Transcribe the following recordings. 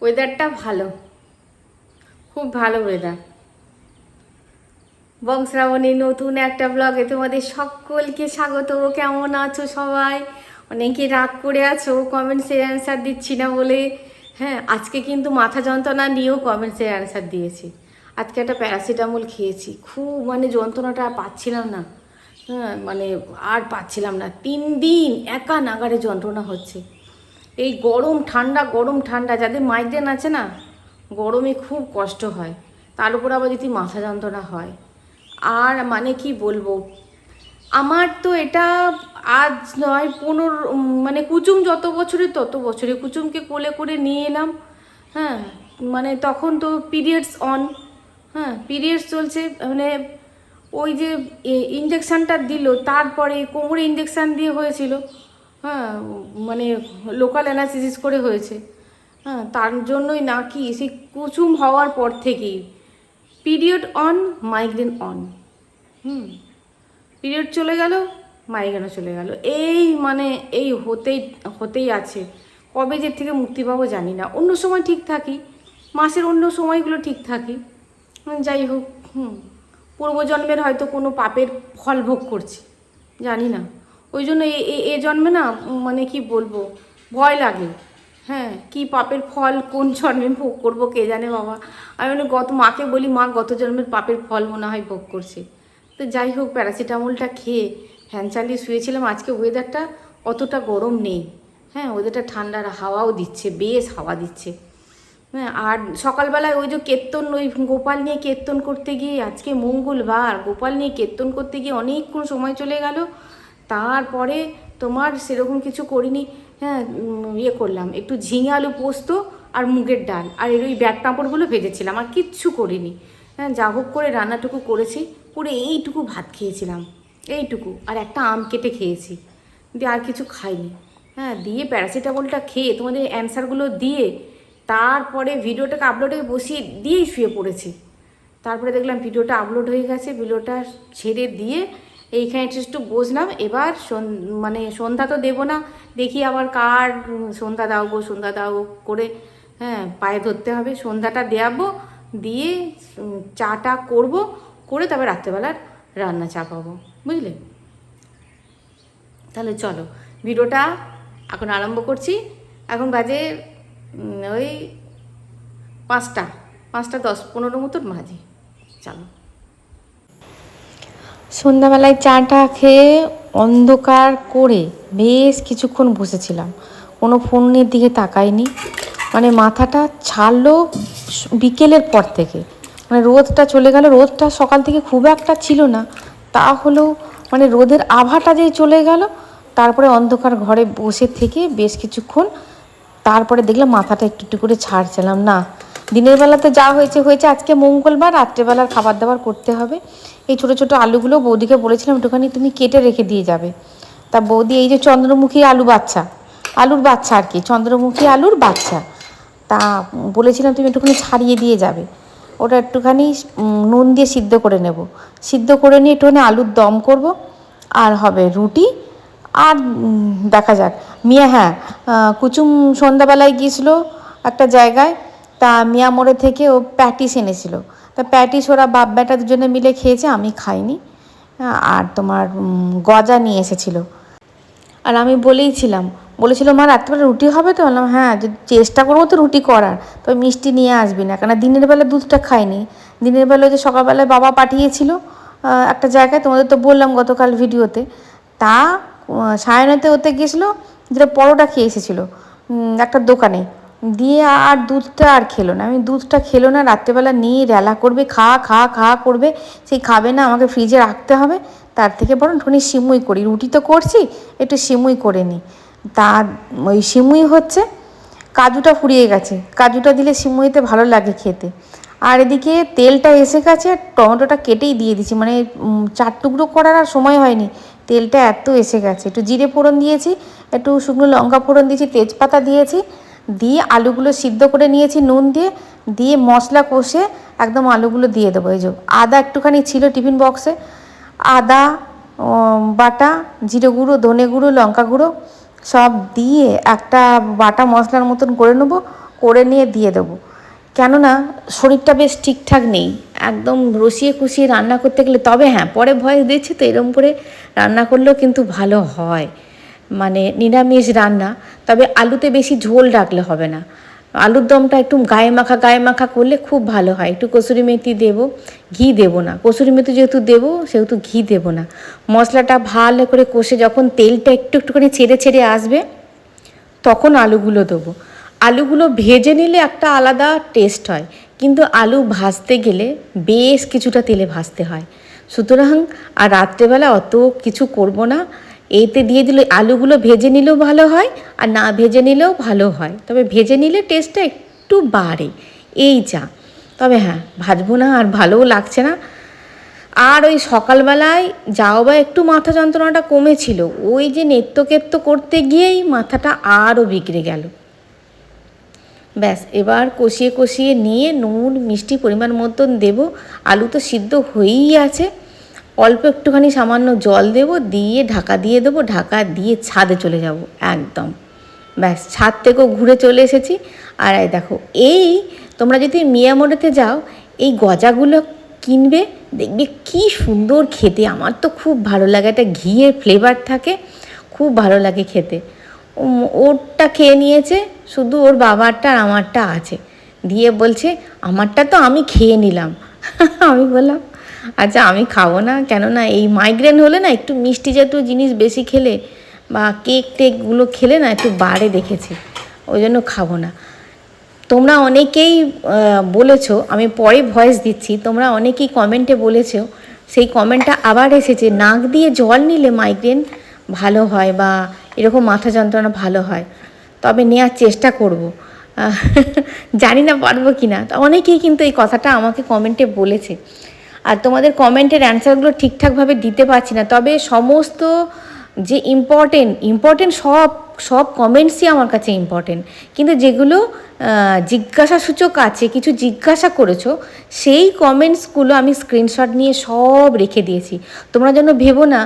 ওয়েদারটা ভালো, খুব ভালো ওয়েদার। বংশ্রাবণী নতুন একটা ব্লগে তোমাদের সকলকে স্বাগত। কেমন আছো সবাই? অনেকে রাগ করে আছো কমেন্টসে অ্যান্সার দিচ্ছি না বলে। হ্যাঁ, আজকে কিন্তু মাথা যন্ত্রণা নিয়েও কমেন্টসে অ্যান্সার দিয়েছি। আজকে একটা প্যারাসিটামল খেয়েছি, খুব যন্ত্রণাটা আর পাচ্ছিলাম না। হ্যাঁ আর পাচ্ছিলাম না, 3 দিন একা নাগারে যন্ত্রণা হচ্ছে। এই গরম ঠান্ডা গরম ঠান্ডা, যাদের মাইগ্রেন আছে না, গরমে খুব কষ্ট হয়, তার উপর আবার যদি মাথা যন্ত্রণা হয়। আর কি বলবো, আমার তো এটা আজ নয় 15 কুচুম যত বছরে তত বছরে কুচুমকে কোলে করে নিয়ে এলাম। হ্যাঁ, তখন তো পিরিয়ডস অন। হ্যাঁ, পিরিয়ডস চলছে, ওই যে ইঞ্জেকশানটা দিল, তারপরে কোমরে ইঞ্জেকশান দিয়ে হয়েছিল। হ্যাঁ, লোকাল অ্যানাস্থেসিস করে হয়েছে। হ্যাঁ, তার জন্যই নাকি সেই কুচুম হওয়ার পর থেকেই period on, migraine on. Period চলে গেল, মাইগ্রেনও চলে গেল। এই হতেই হতেই আছে। কবে যে থেকে মুক্তি পাবো জানি না। অন্য সময় ঠিক থাকি, মাসের অন্য সময়গুলো ঠিক থাকি। যাই হোক, পূর্বজন্মের হয়তো কোনো পাপের ফল ভোগ করছি, জানি না। ওই জন্য এ জন্মে না কি বলবো, ভয় লাগে। হ্যাঁ, কি পাপের ফল কোন জন্মে ভোগ করবো কে জানে বাবা। আমি মাকে বলি, মা গত জন্মের পাপের ফল মনে হয় ভোগ করছে। তো যাই হোক, প্যারাসিটামলটা খেয়ে ফ্যান চালিয়ে শুয়েছিলাম। আজকে ওয়েদারটা অতটা গরম নেই। হ্যাঁ, ওয়েদারটা ঠান্ডার হাওয়াও দিচ্ছে, বেশ হাওয়া দিচ্ছে। হ্যাঁ, আর সকালবেলায় ওই যে ওই গোপাল নিয়ে কীর্তন করতে গিয়ে, আজকে মঙ্গলবার, গোপাল নিয়ে কীর্তন করতে গিয়ে অনেকক্ষণ সময় চলে গেল। তারপরে তোমার সেরকম কিছু করিনি। হ্যাঁ, করলাম একটু ঝিঙে আলু পোস্ত আর মুগের ডাল আর ওই ব্যাট পাঁপড়গুলো ভেজেছিলাম, আর কিচ্ছু করিনি। হ্যাঁ, যা হোক করে রান্নাটুকু করেছি, করে এইটুকু ভাত খেয়েছিলাম, এইটুকু, আর একটা আম কেটে খেয়েছি, দিয়ে আর কিছু খাইনি। হ্যাঁ, দিয়ে প্যারাসিটামলটা খেয়ে তোমাদের অ্যান্সারগুলো দিয়ে তারপরে ভিডিওটাকে আপলোডে বসিয়ে দিয়েই শুয়ে পড়েছি। তারপরে দেখলাম ভিডিওটা আপলোড হয়ে গেছে, ভিডিওটা ছেড়ে দিয়ে এইখানে একটু বসলাম। এবার সন্ধ্যা তো দেবো না, দেখি আবার কার সন্ধ্যা দাও গো সন্ধ্যা দাও করে, হ্যাঁ, পায়ে ধরতে হবে। সন্ধ্যাটা দেওয়াবো, দিয়ে চাটা করবো, করে তারপর রাত্রেবেলার রান্না চাপাবো, বুঝলে? তাহলে চলো ভিডিওটা এখন আরম্ভ করছি। এখন বাজে ওই 5টা 10-15 মতন বাজে। চলো, সন্ধ্যাবেলায় চাটা খেয়ে অন্ধকার করে বেশ কিছুক্ষণ বসেছিলাম, কোনো ফোনের দিকে তাকাইনি। মাথাটা ছাড়লো বিকেলের পর থেকে। রোদটা চলে গেল, রোদটা সকাল থেকে খুব একটা ছিল না, তা হলেও রোদের আভাটা যেই চলে গেল, তারপরে অন্ধকার ঘরে বসে থেকে বেশ কিছুক্ষণ, তারপরে দেখলাম মাথাটা একটু একটু করে ছাড়ছিলাম। না, দিনের বেলাতে যা হয়েছে হয়েছে, আজকে মঙ্গলবার, রাত্রেবেলার খাবার দাবার করতে হবে। এই ছোটো ছোটো আলুগুলো বৌদিকে বলেছিলাম একটুখানি তুমি কেটে রেখে দিয়ে যাবে। তা বৌদি এই যে চন্দ্রমুখী আলুর বাচ্চা আর কি, চন্দ্রমুখী আলুর বাচ্চা, তা বলেছিলাম তুমি একটুখানি ছাড়িয়ে দিয়ে যাবে। ওটা একটুখানি নুন দিয়ে সিদ্ধ করে নেব, সিদ্ধ করে নিয়ে একটুখানি আলুর দম করব, আর হবে রুটি। আর দেখা যাক। মিয়া, হ্যাঁ, কুচুম সন্ধ্যাবেলায় গিয়েছিলো একটা জায়গায়, তা মিয়া মোড়ে থেকে ও প্যাটিস এনেছিল। তা প্যাটিস ওরা বাপ বেটা দুজনে মিলে খেয়েছে, আমি খাইনি। আর তোমার গজা নিয়ে এসেছিলো। আর আমি বলেছিল মা রাত্রিবেলা রুটি হবে তো? বললাম হ্যাঁ, চেষ্টা করবো তো রুটি করার, তবে মিষ্টি নিয়ে আসবি না, কেন দিনের বেলা দুধটা খাইনি। দিনের বেলা যে সকালবেলায় বাবা পাঠিয়েছিল একটা জায়গায়, তোমাদের তো বললাম গতকাল ভিডিওতে, তা সায়নাতে ওতে গিয়েছিলো, যেটা পরোটা খেয়ে এসেছিলো একটা দোকানে, দিয়ে আর দুধটা আর খেলো না। আমি দুধটা খেলো না, রাত্রেবেলা নিয়ে রেলা করবে, খা করবে, সেই খাবে না, আমাকে ফ্রিজে রাখতে হবে। তার থেকে বরং একটুখানি সিমুই করি, রুটি তো করছি, একটু সিমুই করে নিই। তা ওই সিমুই হচ্ছে, কাজুটা ফুরিয়ে গেছে, কাজুটা দিলে সিমুইতে ভালো লাগে খেতে। আর এদিকে তেলটা এসে গেছে, টমেটোটা কেটেই দিয়ে দিচ্ছি, 4 টুকরো করার আর সময় হয়নি, তেলটা এত এসে গেছে। একটু জিরে ফোড়ন দিয়েছি, একটু শুকনো লঙ্কা ফোড়ন দিয়েছি, তেজপাতা দিয়েছি, দিয়ে আলুগুলো সিদ্ধ করে নিয়েছি নুন দিয়ে, দিয়ে মশলা কষে একদম আলুগুলো দিয়ে দেবো। এই যে আদা একটুখানি ছিল টিফিন বক্সে, আদা বাটা, জিরে গুঁড়ো, ধনে গুঁড়ো, লঙ্কা গুঁড়ো সব দিয়ে একটা বাটা মশলার মতন করে নেবো। করে নিয়ে দিয়ে দেবো। কেননা শরীরটা বেশ ঠিকঠাক নেই, একদম রসিয়ে কুষিয়ে রান্না করতে গেলে, তবে হ্যাঁ পরে ভয়েস দিচ্ছি তো এরম করে রান্না করলেও কিন্তু ভালো হয়, মানে নিরামিষ রান্না। তবে আলুতে বেশি ঝোল রাখলে হবে না, আলুর দমটা একটু গায়ে মাখা করলে খুব ভালো হয়। একটু কসুরি মেথি দেবো, ঘি দেবো না, কসুরি মেথি যেহেতু দেবো সেহেতু ঘি দেবো না। মশলাটা ভালো করে কষে যখন তেলটা একটুখানি ছেড়ে ছেড়ে আসবে তখন আলুগুলো দেবো। আলুগুলো ভেজে নিলে একটা আলাদা টেস্ট হয়, কিন্তু আলু ভাজতে গেলে বেশ কিছুটা তেলে ভাজতে হয়। সুতরাং আর রাত্রেবেলা অত কিছু করব না, এইতে দিয়ে দিলে আলুগুলো ভেজে নিলেও ভালো হয় আর না ভেজে নিলেও ভালো হয়, তবে ভেজে নিলে টেস্টটা একটু বাড়ে, এই যা। তবে হ্যাঁ ভাজবো না আর ভালোও লাগছে না। আর ওই সকালবেলায় যাও বা একটু মাথা যন্ত্রণাটা কমেছিল, ওই যে নেত্য করতে গিয়েই মাথাটা আরও বিগড়ে গেল। ব্যাস এবার কষিয়ে নিয়ে নুন মিষ্টি পরিমাণ মতন দেবো। আলু তো সিদ্ধ হয়েই আছে, অল্প একটুখানি সামান্য জল দেবো, দিয়ে ঢাকা দিয়ে দেবো, ঢাকা দিয়ে ছাদে চলে যাব একদম। ব্যাস ছাদ থেকেও ঘুরে চলে এসেছি। আর এই দেখো, এই তোমরা যদি মিয়ামোড়েতে যাও এই গজাগুলো কিনবে, দেখবে কি সুন্দর খেতে, আমার তো খুব ভালো লাগে, একটা ঘিয়ের ফ্লেভার থাকে, খুব ভালো লাগে খেতে। ওরটা খেয়ে নিয়েছে, শুধু ওর বাবারটা আর আমারটা আছে, দিয়ে বলছে আমারটা তো আমি খেয়ে নিলাম। আমি বললাম আচ্ছা আমি খাবো না, কেননা এই মাইগ্রেন হলে না একটু মিষ্টি জাতীয় জিনিস বেশি খেলে বা কেক টেকগুলো খেলে না একটু বাড়ে দেখেছি, ওই জন্য খাবো না। তোমরা অনেকেই বলেছো, আমি পরে ভয়েস দিচ্ছি, তোমরা অনেকেই কমেন্টে বলেছো, সেই কমেন্টটা আবার এসেছে নাক দিয়ে জল নিলে মাইগ্রেন ভালো হয় বা এরকম মাথা যন্ত্রণা ভালো হয়। তবে নেওয়ার চেষ্টা করব, জানি না পারবো কি না। অনেকেই কিন্তু এই কথাটা আমাকে কমেন্টে বলেছে, আর তোমাদের কমেন্টের অ্যান্সারগুলো ঠিকঠাকভাবে দিতে পারছি না। তবে সমস্ত যে ইম্পর্টেন্ট সব কমেন্টসই আমার কাছে ইম্পর্টেন্ট, কিন্তু যেগুলো জিজ্ঞাসাসূচক আছে, কিছু জিজ্ঞাসা করেছো, সেই কমেন্টসগুলো আমি স্ক্রিনশট নিয়ে সব রেখে দিয়েছি। তোমরা যেন ভেবো না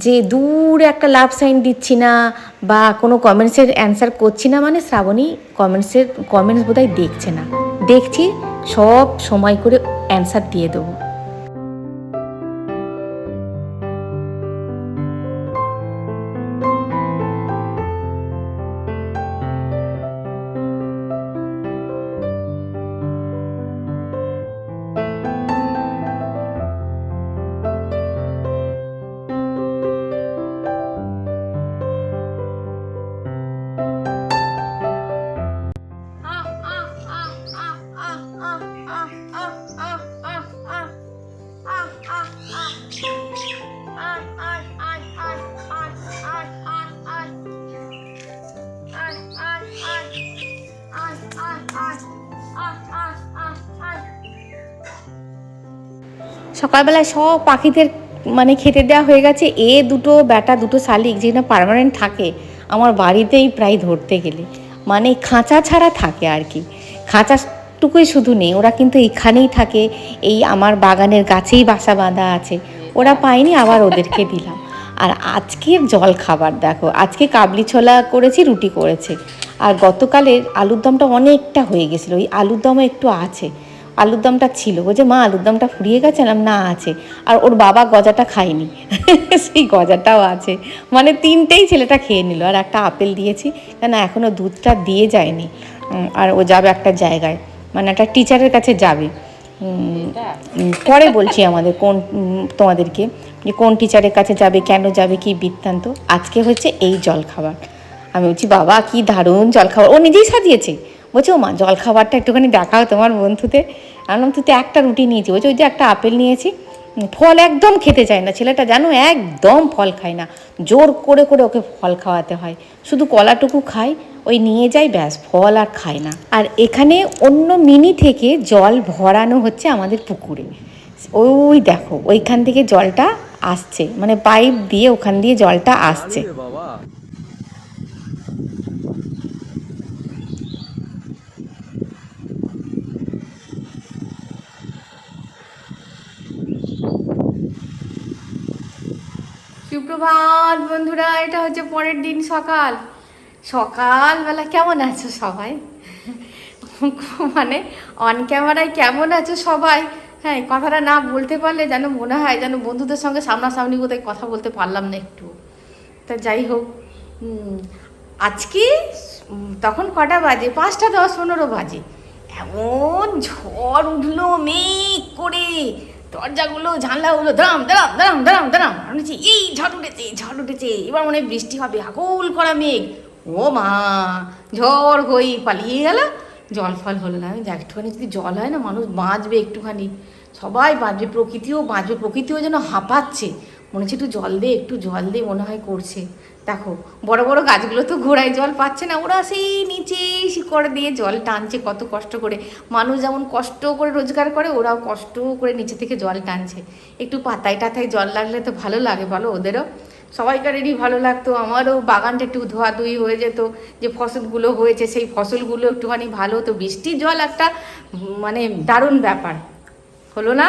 যে দূরে একটা লাভ সাইন দিচ্ছি না বা কোনো কমেন্টসের অ্যান্সার করছি না, মানে শ্রাবণী কমেন্টস বোধহয় দেখছে না। দেখছি, সব সময় করে অ্যান্সার দিয়ে দেবো। সকালবেলায় সব পাখিদের মানে খেতে দেওয়া হয়ে গেছে। দুটো ব্যাটা দুটো শালিক যেটা পার্মানেন্ট থাকে আমার বাড়িতেই প্রায় ধরতে গেলে, মানে খাঁচা ছাড়া থাকে আর কি, খাঁচাটুকুই শুধু নেই, ওরা কিন্তু এখানেই থাকে, এই আমার বাগানের গাছেই বাসা বাঁধা আছে। ওরা পায়নি, আবার ওদেরকে দিলাম। আর আজকের জল খাবার দেখো, আজকে কাবলি ছোলা করেছি, রুটি করেছে, আর গতকালের আলুর দমটা অনেকটা হয়ে গেছিলো, ওই আলুর দমও একটু আছে, আলুর দমটা ছিল। বলছে মা আলুর দমটা ফুরিয়ে গেছে, না আছে। আর ওর বাবা গজাটা খায়নি, সেই গজাটাও আছে, মানে তিনটেই ছেলেটা খেয়ে নিল। আর একটা আপেল দিয়েছি, কেন এখনও দুধটা দিয়ে যায়নি। আর ও যাবে একটা জায়গায়, মানে একটা টিচারের কাছে যাবে। পরে বলছি তোমাদেরকে যে কোন টিচারের কাছে যাবে, কেন যাবে, কি বৃত্তান্ত। আজকে হচ্ছে এই জলখাবার। আমি বলছি বাবা কি দারুণ জলখাবার, ও নিজেই সাজিয়েছে। বলছে ও মা জলখাবারটা একটুখানি দেখাও তোমার বন্ধুতে। আনলাম তুই তো একটা রুটি নিয়েছি, বলছে ওই যে একটা আপেল নিয়েছি। ফল একদম খেতে চায় না ছেলেটা, জানো একদম ফল খায় না, জোর করে ওকে ফল খাওয়াতে হয়, শুধু কলাটুকু খায়, ওই নিয়ে যায়, ব্যাস, ফল আর খায় না। আর এখানে অন্য মিনি থেকে জল ভরানো হচ্ছে আমাদের পুকুরে, ওই দেখো ওইখান থেকে জলটা আসছে, মানে পাইপ দিয়ে ওখান দিয়ে জলটা আসছে। সুপ্রভাত বন্ধুরা, এটা হচ্ছে পরের দিন সকালবেলা। কেমন আছো সবাই? মানে অন ক্যামেরায় কেমন আছো সবাই, হ্যাঁ এই কথাটা না বলতে পারলে যেন মনে হয় যেন বন্ধুদের সঙ্গে সামনাসামনি কোথায় কথা বলতে পারলাম না একটু। তা যাই হোক, আজকে তখন কটা বাজে, 5:10-15 বাজে, এমন ঝড় উঠলো মেঘ করে, দরজাগুলো জানলাগুলো দাঁড়াম দাঁড়াম দাঁড়াম দাঁড়াম দাঁড়াম, আমি বলছি এই ঝড় উঠেছে ঝড় উঠেছে, এবার মনে হয় বৃষ্টি হবে, আকুল করা মেঘ। ও মা, ঝড় হয়ে পালিয়ে গেল, জল ফল হলো না। আমি একটুখানি যদি জল হয় না, মানুষ বাঁচবে একটুখানি, সবাই বাঁচবে, প্রকৃতিও বাঁচবে, প্রকৃতিও যেন হাঁপাচ্ছে, মনে হচ্ছে একটু জল দে একটু জল দে মনে হয় করছে। দেখো বড় বড় গাছগুলো তো ঘোড়ায় জল পাচ্ছে না, ওরা সেই নিচে শিকড় দিয়ে জল টানছে কত কষ্ট করে। মানুষ যেমন কষ্ট করে রোজগার করে, ওরাও কষ্ট করে নিচে থেকে জল টানছে। একটু পাতায় টাতায় জল লাগলে তো ভালো লাগে বলো, ওদেরও সবাইকারেরই ভালো লাগতো। আমারও বাগানটা একটু ধোয়াধুয়ি হয়ে যেত, যে ফসলগুলো হয়েছে সেই ফসলগুলো একটুখানি ভালো হতো। বৃষ্টির জল একটা মানে দারুণ ব্যাপার, হলো না?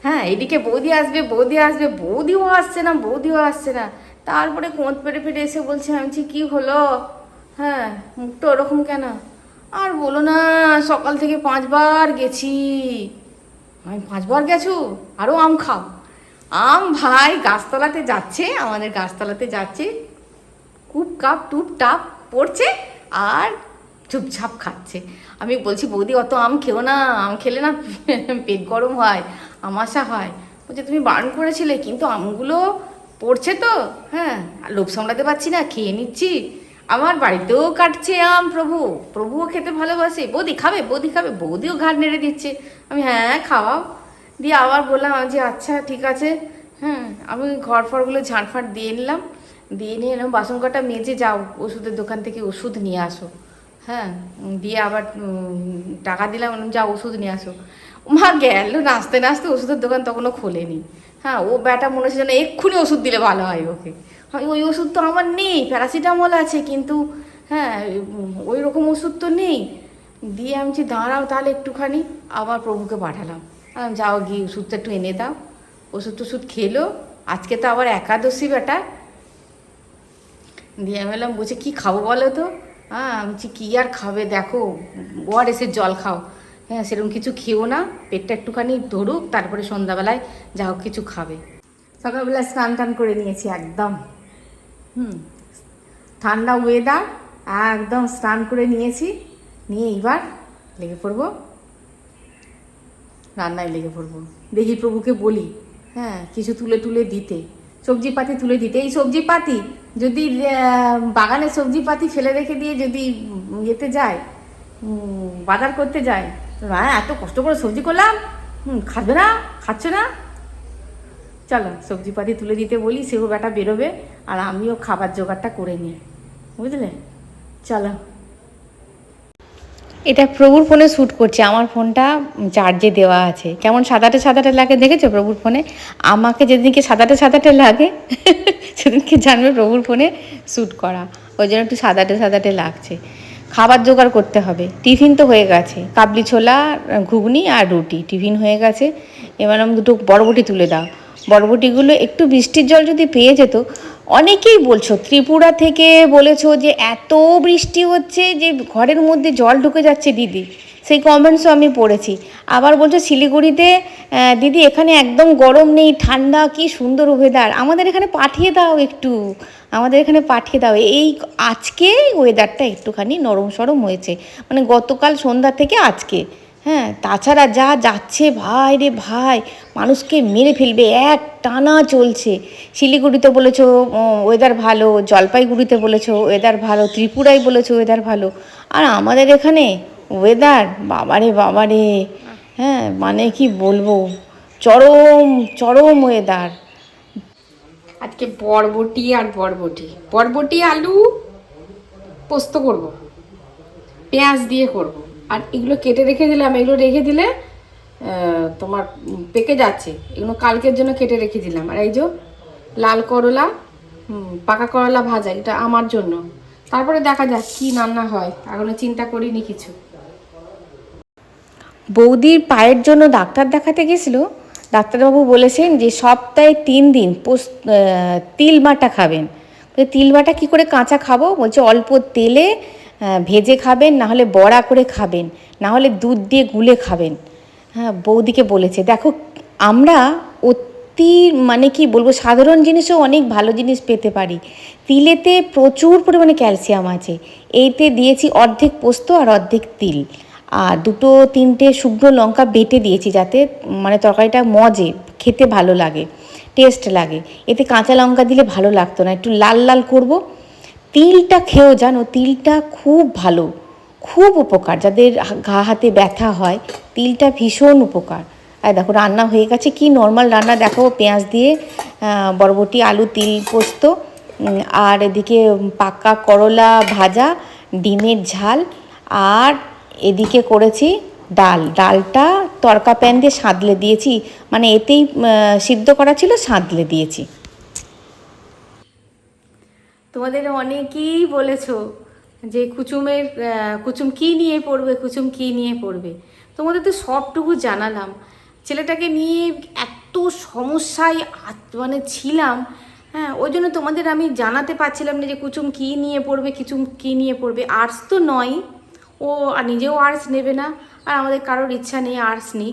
হ্যাঁ, এদিকে বৌদি আসবে বৌদি আসবে, বৌদিও আসছে না বৌদিও আসছে না। তারপরে কোঁত পেটে পেটে এসে বলছে, আমি বলছি কী হলো, হ্যাঁ মুখটা ওরকম কেন? আর বলো না, সকাল থেকে 5বার গেছি। আমি 5বার গেছো? আরও আম খাও। আম ভাই গাছতলাতে যাচ্ছে, আমাদের গাছতলাতে যাচ্ছে, কুপ কাপ টুপ টাপ পড়ছে আর চুপচাপ খাচ্ছে। আমি বলছি বৌদি অত আম খেও না, আম খেলে না পেট গরম হয়, আমাশা হয়। বলছে তুমি বারণ করেছিলে, কিন্তু আমগুলো পড়ছে তো, হ্যাঁ আর লোভ সামলাতে পারছি না, খেয়ে নিচ্ছি। আমার বাড়িতেও কাটছে আম, প্রভুও খেতে ভালোবাসে। বৌদি খাবে বৌদি খাবে, বৌদিও ঘাড় নেড়ে দিচ্ছে। আমি হ্যাঁ খাওয়াও। দিয়ে আবার বললাম যে আচ্ছা ঠিক আছে, হ্যাঁ আমি ঘর ফরগুলো ঝাঁটফাট দিয়ে নিলাম, দিয়ে নিয়ে এলাম, বাসন কটা মেজে যাও ওষুধের দোকান থেকে ওষুধ নিয়ে আসো। হ্যাঁ, দিয়ে আবার টাকা দিলাম, যাও ওষুধ নিয়ে আসো। মা গেল নাচতে নাচতে, ওষুধের দোকান তখনও খোলেনি। হ্যাঁ, ও ব্যাটা মনে হচ্ছে যেন এক্ষুনি ওষুধ দিলে ভালো হয় ওকে। ওই ওষুধ তো আমার নেই, প্যারাসিটামল আছে কিন্তু, হ্যাঁ ওই রকম ওষুধ তো নেই। দিয়ে আমি দাঁড়াও তাহলে একটুখানি, আবার প্রভুকে পাঠালাম, যাও গিয়ে ওষুধটা একটু এনে দাও। ওষুধ টষুধ খেলো, আজকে তো আবার একাদশী বেটা। দিয়ে আমি বললাম, বলছে কী খাবো বলো তো? হ্যাঁ আমি বলছি কী আর খাবে, দেখো ওআরএসের জল খাও। হ্যাঁ সেরকম কিছু খেও না, পেটটা একটুখানি ধরুক, তারপরে সন্ধ্যাবেলায় যা হোক কিছু খাবে। সকালবেলায় স্নান টান করে নিয়েছি একদম, ঠান্ডা ওয়েদার, একদম স্নান করে নিয়েছি, নিয়ে এইবার লেগে পড়বো রান্নায় লেগে পড়বো। দেখি প্রভুকে বলি, হ্যাঁ কিছু তুলে তুলে দিতে, সবজিপাতি তুলে দিতে। এই সবজিপাতি যদি বাগানে সবজিপাতি ফেলে রেখে দিয়ে যদি ইয়েতে যায়, বাজার করতে যায়, হ্যাঁ এত কষ্ট করে সবজি করলাম, খাবে না, খাচ্ছে না, চলো সবজিপাতি তুলে দিতে বলি, সেও বেটা বেরোবে আর আমিও খাবার জোগাড়টা করে নিই, বুঝলে? চলো। এটা প্রভুর ফোনে শ্যুট করছে, আমার ফোনটা চার্জে দেওয়া আছে। কেমন সাদাটে সাদাটে লাগে দেখেছো প্রভুর ফোনে? আমাকে যেদিনকে সাদাটে সাদাটে লাগে সেদিনকে জানবে প্রভুর ফোনে শ্যুট করা, ওই জন্য একটু সাদাটে সাদাটে লাগছে। খাবার জোগাড় করতে হবে। টিফিন তো হয়ে গেছে, কাবলি ছোলা, ঘুগনি আর রুটি টিফিন হয়ে গেছে। এবার আমি দুটো বরবটি তুলে দাও। বরবটিগুলো একটু বৃষ্টির জল যদি পেয়ে যেত। অনেকেই বলছো, ত্রিপুরা থেকে বলেছো যে এত বৃষ্টি হচ্ছে যে ঘরের মধ্যে জল ঢুকে যাচ্ছে দিদি, সেই কমেন্টসও আমি পড়েছি। আবার বলছো শিলিগুড়িতে দিদি এখানে একদম গরম নেই, ঠান্ডা, কি সুন্দর ওয়েদার, আমাদের এখানে পাঠিয়ে দাও একটু, আমাদের এখানে পাঠিয়ে দাও। এই আজকে ওয়েদারটা একটুখানি নরম সরম হয়েছে, মানে গতকাল সন্ধ্যা থেকে আজকে। হ্যাঁ তাছাড়া যা যাচ্ছে ভাই রে ভাই, মানুষকে মেরে ফেলবে, এক টানা চলছে। শিলিগুড়িতে বলেছো ওয়েদার ভালো, জলপাইগুড়িতে বলেছো ওয়েদার ভালো, ত্রিপুরায় বলেছো ওয়েদার ভালো, আর আমাদের এখানে ওয়েদার বাবারে বাবারে, হ্যাঁ মানে কি বলবো, চরম চরম ওয়েদার। আজকে বরবটি আর বরবটি আলু পোস্ত করব, পেঁয়াজ দিয়ে করব। আর এগুলো কেটে রেখে দিলাম, এগুলো রেখে দিলে তোমার পেকে যাচ্ছে, এগুলো কালকের জন্য কেটে রেখে দিলাম। আর এই যে লাল করলা, পাকা করলা ভাজা, এটা আমার জন্য। তারপরে দেখা যাক কি রান্না হয়, এখনো চিন্তা করিনি কিছু। বৌদির পায়ের জন্য ডাক্তার দেখাতে গেছিলো, ডাক্তারবাবু বলেছেন যে সপ্তাহে 3 দিন তিল বাটা খাবেন। তিল বাটা কী করে কাঁচা খাবো? বলছে অল্প তেলে ভেজে খাবেন, না হলে বড়া করে খাবেন, না হলে দুধ দিয়ে গুলে খাবেন। হ্যাঁ, বৌদিকে বলেছে। দেখো, আমরা অতি মানে কি বলবো, সাধারণ জিনিসেও অনেক ভালো জিনিস পেতে পারি। তিলেতে প্রচুর পরিমাণে ক্যালসিয়াম আছে। এইতে দিয়েছি অর্ধেক পোস্ত আর অর্ধেক তিল, আর 2-3টে শুকনো লঙ্কা বেটে দিয়েছি, যাতে মানে তরকারিটা মজে, খেতে ভালো লাগে, টেস্ট লাগে। এতে কাঁচা লঙ্কা দিলে ভালো লাগতো না, একটু লাল লাল করব। তিলটা খেয়েও জানো, তিলটা খুব ভালো, খুব উপকার। যাদের ঘা হাতে ব্যথা হয়, তিলটা ভীষণ উপকার। আর দেখো রান্না হয়ে গেছে। কি নর্মাল রান্না দেখাবো, পেঁয়াজ দিয়ে বরবটি, আলু, তিল, পোস্ত, আর এদিকে পাকা করলা ভাজা, ডিমের ঝাল, আর এদিকে করেছি ডালটা তড়কা প্যান দিয়ে সাঁতলে দিয়েছি, মানে এতেই সিদ্ধ করা ছিল, সাঁতলে দিয়েছি। তোমাদের অনেকেই বলেছো যে কুচুম কী নিয়ে পড়বে, কুচুম কী নিয়ে পড়বে। তোমাদের তো সবটুকু জানালাম। ছেলেটাকে নিয়ে এত সমস্যায় মানে ছিলাম, হ্যাঁ, ওই জন্য তোমাদের আমি জানাতে পারছিলাম না যে কুচুম কী নিয়ে পড়বে, কুচুম কী নিয়ে পড়বে। আর্টস তো নয়, ও আর নিজেও আর্টস নেবে না, আর আমাদের কারোর ইচ্ছা নেই আর্টস নিই।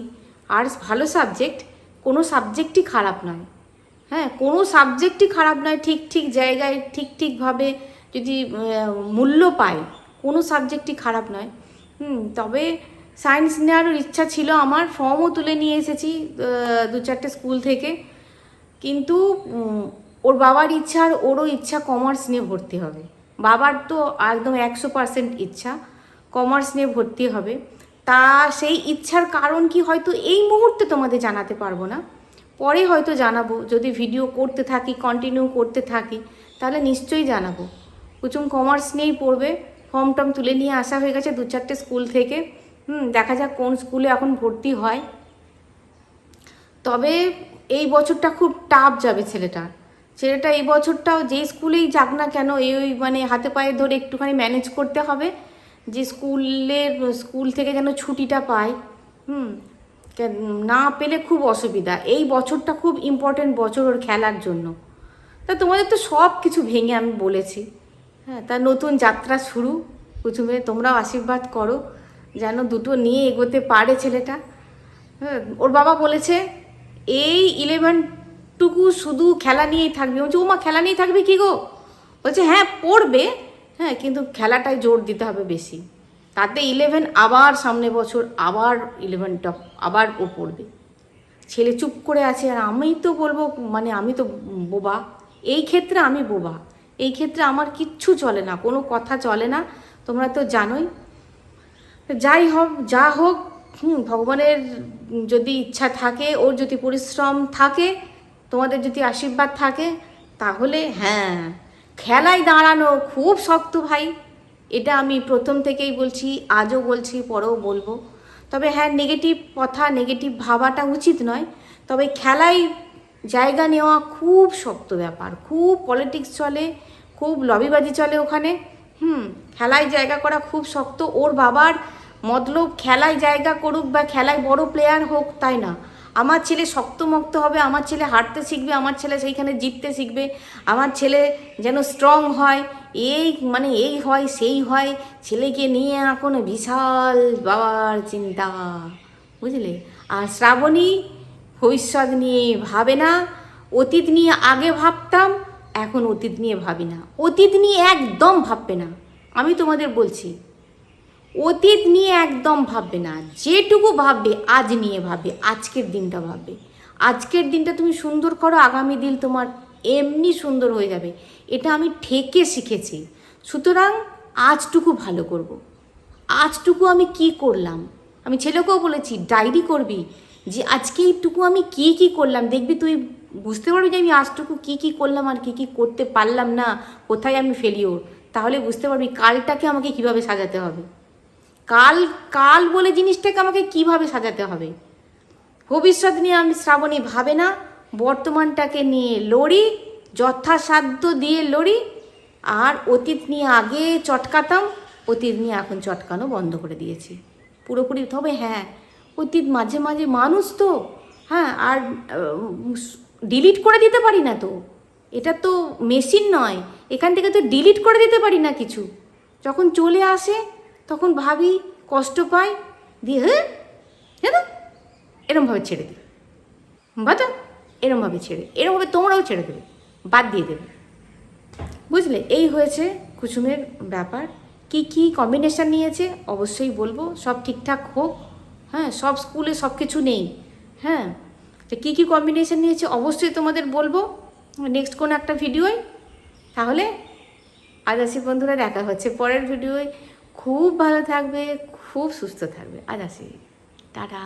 আর্টস ভালো সাবজেক্ট, কোনো সাবজেক্টই খারাপ নয়। হ্যাঁ, কোনো সাবজেক্টই খারাপ নয়, ঠিক ঠিক জায়গায় ঠিক ঠিকভাবে যদি মূল্য পায়, কোনো সাবজেক্টই খারাপ নয়। তবে সায়েন্স নেওয়ারও ইচ্ছা ছিল আমার, ফর্মও তুলে নিয়ে এসেছি 2-4টে স্কুল থেকে। কিন্তু ওর বাবার ইচ্ছা আর ওরও ইচ্ছা কমার্স নিয়ে ভর্তি হবে। বাবার তো একদম 100% ইচ্ছা কমার্স নিয়ে ভর্তি হবে। তা সেই ইচ্ছার কারণ কি হয়তো এই মুহূর্তে তোমাদের জানাতে পারবো না, পরে হয়তো জানাবো। যদি ভিডিও করতে থাকি, কন্টিনিউ করতে থাকি, তাহলে নিশ্চয়ই জানাবো। কুচুম কমার্স নিয়েই পড়বে। ফর্ম টর্ম তুলে নিয়ে আসা হয়ে গেছে 2-4টে স্কুল থেকে। দেখা যাক কোন স্কুলে এখন ভর্তি হয়। তবে এই বছরটা খুব টাফ যাবে ছেলেটা এই বছরটাও যে স্কুলেই যাক না কেন, এই মানে হাতে পায়ে ধরে একটুখানি ম্যানেজ করতে হবে, যে স্কুল থেকে যেন ছুটিটা পায়। না পেলে খুব অসুবিধা। এই বছরটা খুব ইম্পর্টেন্ট বছর ওর খেলার জন্য। তা তোমাদের তো সব কিছু ভেঙে আমি বলেছি। হ্যাঁ, তার নতুন যাত্রা শুরু কুচুমে, তোমরাও আশীর্বাদ করো যেন দুটো নিয়ে এগোতে পারে ছেলেটা। হ্যাঁ, ওর বাবা বলেছে এই 11টুকু শুধু খেলা নিয়েই থাকবে। বলছে ও মা, খেলা নিয়েই থাকবে কী গো? বলছে হ্যাঁ পড়বে, হ্যাঁ, কিন্তু খেলাটায় জোর দিতে হবে বেশি। তাতে 11, আবার সামনে বছর আবার 11 আবার ও পড়বে। ছেলে চুপ করে আছে, আর আমি তো বলবো, মানে আমি তো বোবা এই ক্ষেত্রে, আমি বোবা এই ক্ষেত্রে, আমার কিচ্ছু চলে না, কোনো কথা চলে না, তোমরা তো জানোই। যাই হোক, যা হোক, ভগবানের যদি ইচ্ছা থাকে, ওর যদি পরিশ্রম থাকে, তোমাদের যদি আশীর্বাদ থাকে, তাহলে হ্যাঁ, খেলায় দাঁড়ানো খুব শক্ত ভাই। এটা আমি প্রথম থেকেই বলছি, আজও বলছি, পরেও বলবো। তবে হ্যাঁ, নেগেটিভ কথা, নেগেটিভ ভাবাটা উচিত নয়। তবে খেলায় জায়গা নেওয়া খুব শক্ত ব্যাপার, খুব পলিটিক্স চলে, খুব লবিবাজি চলে ওখানে। খেলায় জায়গা করা খুব শক্ত। ওর বাবার মতলব খেলায় জায়গা করুক বা খেলায় বড় প্লেয়ার হোক, তাই না। আমার ছেলে শক্তমক্ত হবে, আমার ছেলে হারতে শিখবে, আমার ছেলে সেইখানে জিততে শিখবে, আমার ছেলে যেন স্ট্রং হয়, এই হয় সেই হয়। ছেলেকে নিয়ে এখন বিশাল বাবার চিন্তা, বুঝলে। আর শ্রাবণী ভবিষ্যৎ নিয়ে ভাবে না, অতীত নিয়ে আগে ভাবতাম, এখন অতীত নিয়ে ভাবি না। অতীত নিয়ে একদম ভাববে না, আমি তোমাদের বলছি, অতীত নিয়ে একদম ভাববে না। যেটুকু ভাববে আজ নিয়ে ভাববে, আজকের দিনটা ভাববে। আজকের দিনটা তুমি সুন্দর করো, আগামী দিন তোমার এমনি সুন্দর হয়ে যাবে। এটা আমি ঠেকে শিখেছি। সুতরাং আজটুকু ভালো করব। আজটুকু আমি কি করলাম, আমি ছেলেকেও বলেছি ডায়েরি করবি, যে আজকে এইটুকু আমি কি কি করলাম, দেখবি তুই বুঝতে পারবি যে আমি আজটুকু কি কি করলাম আর কি কি করতে পারলাম না, কোথায় আমি ফেলিওর। তাহলে বুঝতে পারবি কালটাকে আমাকে কিভাবে সাজাতে হবে, কাল বলে জিনিসটাকে আমাকে কিভাবে সাজাতে হবে। ভবিষ্যৎ নিয়ে আমি শ্রাবণী ভাবে না, বর্তমানটাকে নিয়ে লড়ি, যথাসাধ্য দিয়ে লড়ি। আর অতীত নিয়ে আগে চটকাতাম, অতীত নিয়ে এখন চটকানো বন্ধ করে দিয়েছি পুরোপুরি। তবে হ্যাঁ, অতীত মাঝে মাঝে মানুষ তো, হ্যাঁ, আর ডিলিট করে দিতে পারি না তো, এটা তো মেশিন নয়, এখান থেকে তো ডিলিট করে দিতে পারি না কিছু। যখন চলে আসে তখন ভাবি, কষ্ট পাই, দিয়ে হ্যাঁ হ্যাঁ এরমভাবে ছেড়ে দিই, বাতো এরমভাবে এরমভাবে তোমরাও ছেড়ে দেবে, বাদ দিয়ে দেবে, বুঝলে? এই হয়েছে কুসুমের ব্যাপার। কি কি কম্বিনেশান নিয়েছে অবশ্যই বলবো, সব ঠিকঠাক হোক। হ্যাঁ, সব স্কুলে সব কিছু নেই। হ্যাঁ, তো কী কী কম্বিনেশান নিয়েছে অবশ্যই তোমাদের বলবো নেক্সট কোনো একটা ভিডিওয়। তাহলে আজ আসি বন্ধুরা, দেখা হচ্ছে পরের ভিডিওয়। খুব ভালো থাকবে, খুব সুস্থ থাকবে। আজ আসি, টাটা।